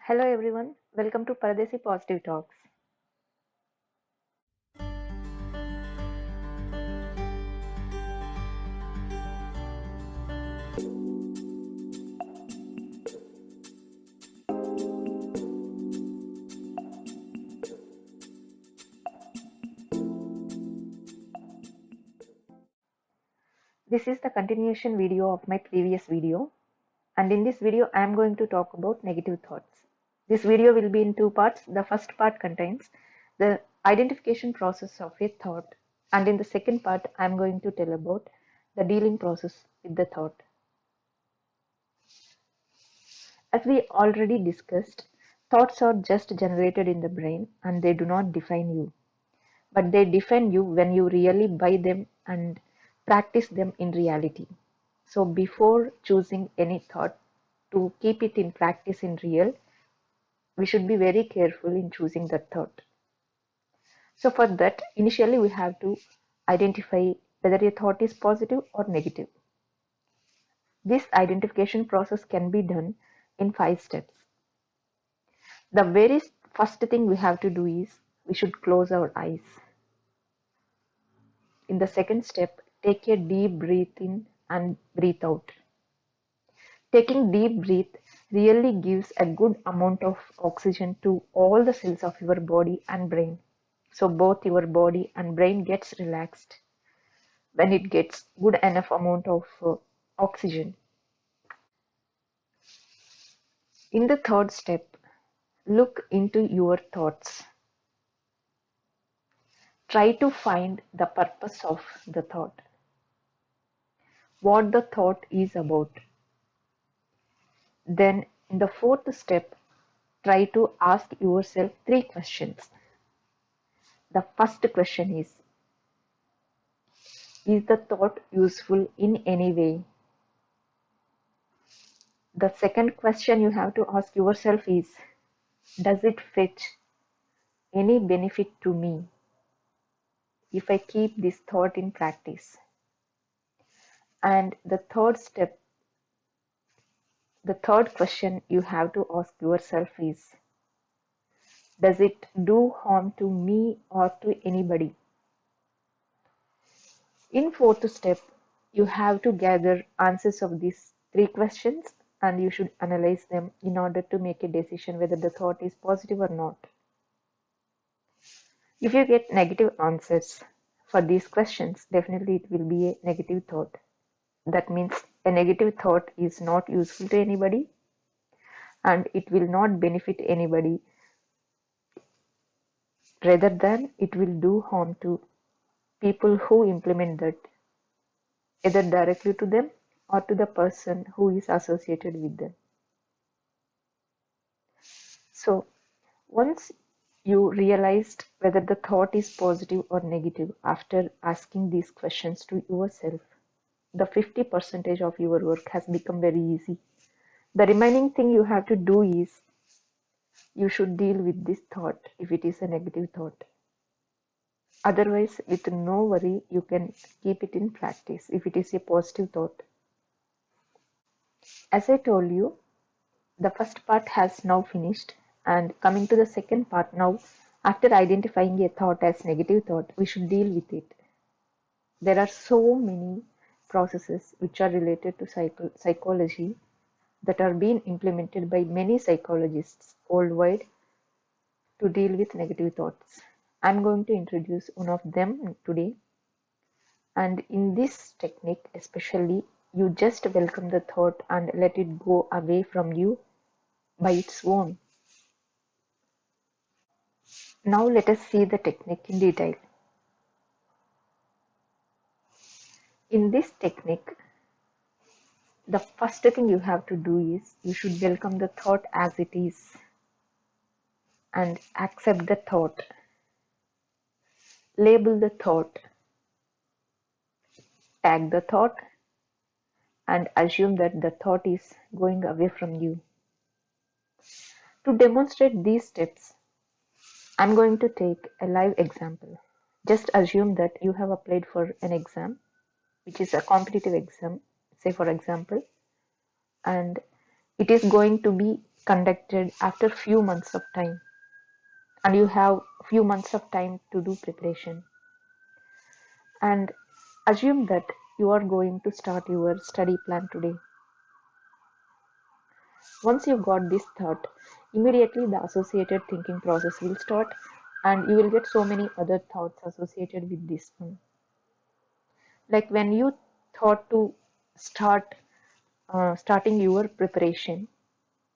Hello everyone, welcome to Paradesi Positive Talks. This is the continuation video of my previous video, and in this video I am going to talk about negative thoughts. This video will be in two parts. The first part contains the identification process of a thought, and in the second part I am going to tell about the dealing process with the thought. As we already discussed, thoughts are just generated in the brain and they do not define you. But they define you when you really buy them and practice them in reality. So before choosing any thought to keep it in practice in real, we should be very careful in choosing that thought. So for that, initially we have to identify whether a thought is positive or negative. This identification process can be done in 5 steps. The very first thing we have to do is we should close our eyes. In the second step, take a deep breath in and breathe out. Taking deep breath really gives a good amount of oxygen to all the cells of your body and brain. So both your body and brain gets relaxed when it gets good enough amount of oxygen. In the third step, look into your thoughts. Try to find the purpose of the thought, what the thought is about. Then, in the fourth step, try to ask yourself 3 questions. The first question is the thought useful in any way? The second question you have to ask yourself is, does it fetch any benefit to me if I keep this thought in practice? And the third question you have to ask yourself is, does it do harm to me or to anybody? In fourth step, you have to gather answers of these 3 questions and you should analyze them in order to make a decision whether the thought is positive or not. If you get negative answers for these questions, definitely it will be a negative thought. That means a negative thought is not useful to anybody and it will not benefit anybody, rather than it will do harm to people who implement that, either directly to them or to the person who is associated with them. So once you realized whether the thought is positive or negative after asking these questions to yourself, the 50% of your work has become very easy. The remaining thing you have to do is you should deal with this thought if it is a negative thought. Otherwise, with no worry, you can keep it in practice if it is a positive thought. As I told you, the first part has now finished, and coming to the second part now, after identifying a thought as negative thought, we should deal with it. There are so many processes which are related to psychology that are being implemented by many psychologists worldwide to deal with negative thoughts. I'm going to introduce one of them today. And in this technique, especially, you just welcome the thought and let it go away from you by its own. Now let us see the technique in detail. In this technique, the first thing you have to do is you should welcome the thought as it is and accept the thought. Label the thought, tag the thought, and assume that the thought is going away from you. To demonstrate these steps, I'm going to take a live example. Just assume that you have applied for an exam, which is a competitive exam, say for example, and it is going to be conducted after few months of time, and you have few months of time to do preparation. And assume that you are going to start your study plan today. Once you got this thought, immediately the associated thinking process will start, and you will get so many other thoughts associated with this one. Like when you thought to start starting your preparation,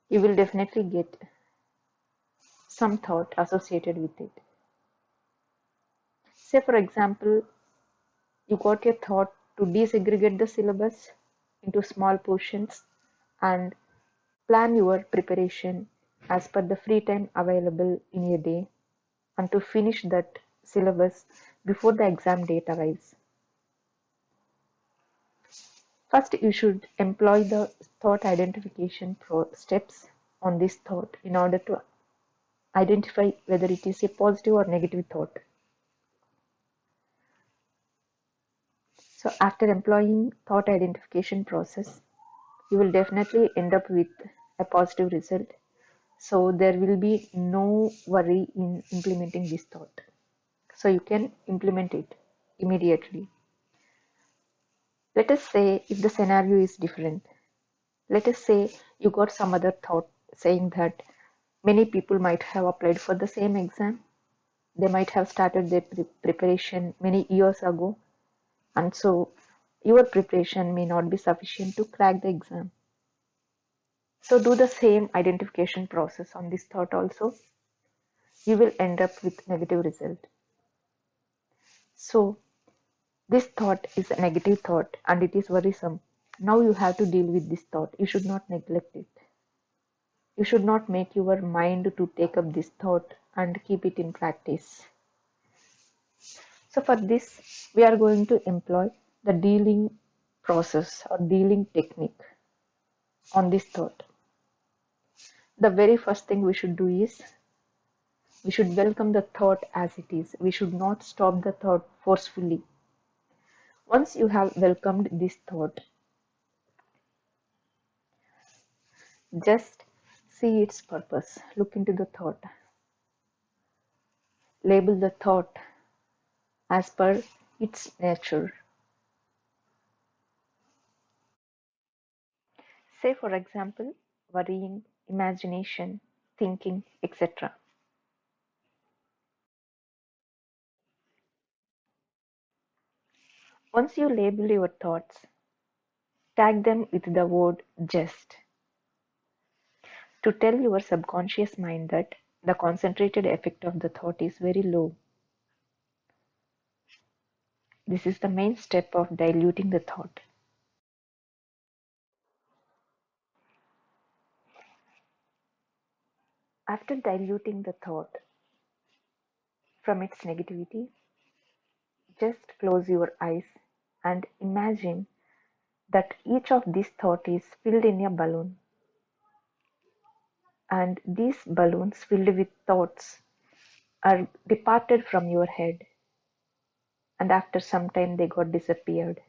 you will definitely get some thought associated with it. Say, for example, you got your thought to desegregate the syllabus into small portions and plan your preparation as per the free time available in a day, and to finish that syllabus before the exam date arrives. First, you should employ the thought identification steps on this thought in order to identify whether it is a positive or negative thought. So after employing thought identification process, you will definitely end up with a positive result. So there will be no worry in implementing this thought. So you can implement it immediately. Let us say if the scenario is different. Let us say you got some other thought saying that many people might have applied for the same exam. They might have started their preparation many years ago, and so your preparation may not be sufficient to crack the exam. So do the same identification process on this thought also. You will end up with negative result. So this thought is a negative thought and it is worrisome. Now you have to deal with this thought. You should not neglect it. You should not make your mind to take up this thought and keep it in practice. So for this, we are going to employ the dealing process or dealing technique on this thought. The very first thing we should do is we should welcome the thought as it is. We should not stop the thought forcefully. Once you have welcomed this thought, just see its purpose. Look into the thought. Label the thought as per its nature. Say, for example, worrying, imagination, thinking, etc. Once you label your thoughts, tag them with the word just to tell your subconscious mind that the concentrated effect of the thought is very low. This is the main step of diluting the thought. After diluting the thought from its negativity, just close your eyes and imagine that each of these thoughts is filled in a balloon, and these balloons filled with thoughts are departed from your head, and after some time they got disappeared.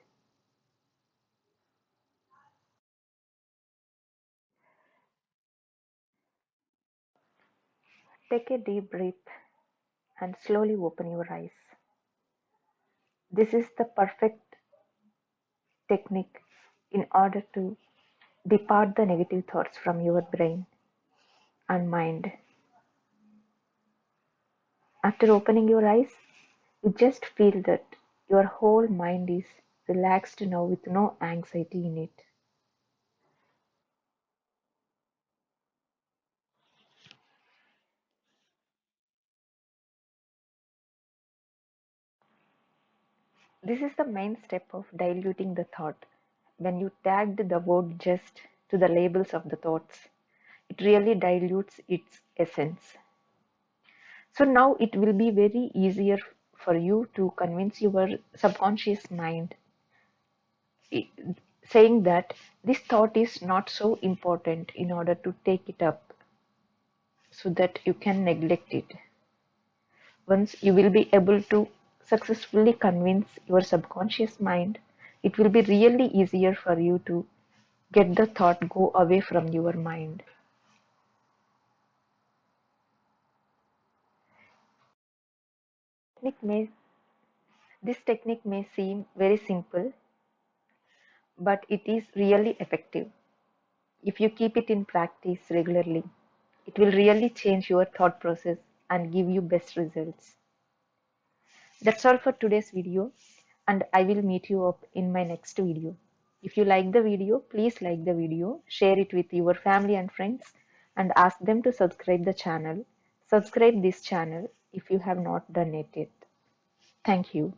Take a deep breath and slowly open your eyes. This is the perfect technique in order to depart the negative thoughts from your brain and mind. After opening your eyes, you just feel that your whole mind is relaxed now with no anxiety in it. This is the main step of diluting the thought. When you tagged the word just to the labels of the thoughts, it really dilutes its essence. So now it will be very easier for you to convince your subconscious mind, i- saying that this thought is not so important in order to take it up so that you can neglect it. Once you will be able to successfully convince your subconscious mind, it will be really easier for you to get the thought go away from your mind. technique may this technique may seem very simple, but it is really effective. If you keep it in practice regularly, it will really change your thought process and give you best results. That's all for today's video, and I will meet you up in my next video. If you like the video, please like the video, share it with your family and friends, and ask them to subscribe the channel. Subscribe this channel if you have not done it yet. Thank you.